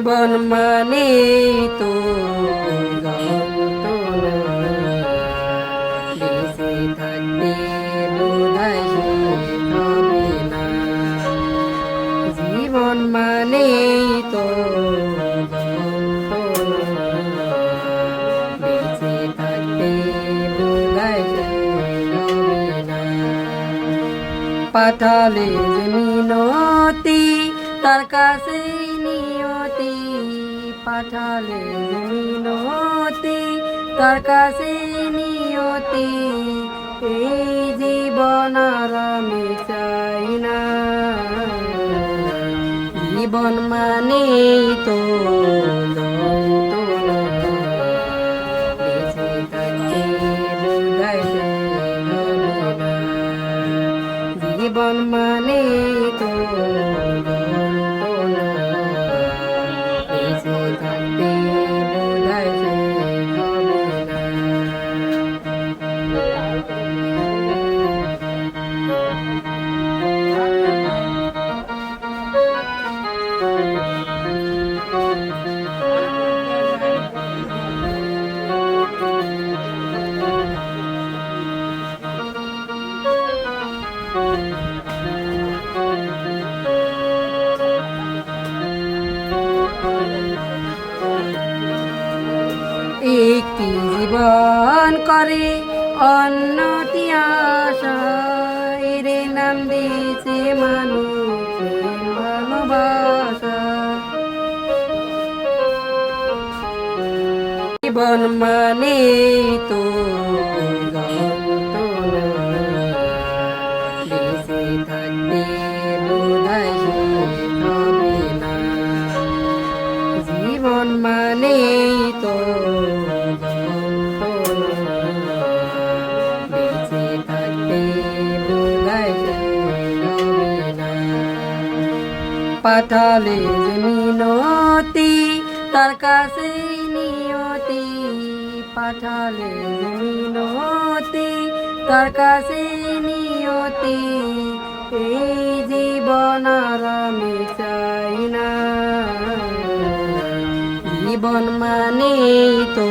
জীবন মানে তো যন্ত্রণা, বেঁচে থাকতে বোধহয় শেষ হবে না। জীবন মানে তো যন্ত্রণা, বেঁচে থাকতে বোধহয় শেষ হবে না। পাঠালে যে মিনতি তার কাছে নিয়তি, পাঠালে যে মিনতি তার কাছে নিয়তি, এই জীবন আর আমি চাই না। জীবন মানে তো যন্ত্রণা, বেঁচে থাকতে বোধহয় শেষ হবে না। জীবন মানে তো যন্ত্রণা, বেঁচে থাকতে বোধহয় শেষ হবে না। একটি জীবন করে অন্যটি আশা, এর নাম দিয়েছে মানুষ ভালোবাসা। জীবন মানে তো যন্ত্রণা, বেঁচে থাকতে বোধহয় শেষ হবে না। জীবন মানে তো যন্ত্রণা, বেঁচে থাকতে বোধহয় শেষ হবে না। পাঠালে যে মিনতি তার কাছে নিয়তি, পাঠালে যে মিনতি তার কাছে নিয়তি, এই জীবন আর আমি চাই না। জীবন মানে তো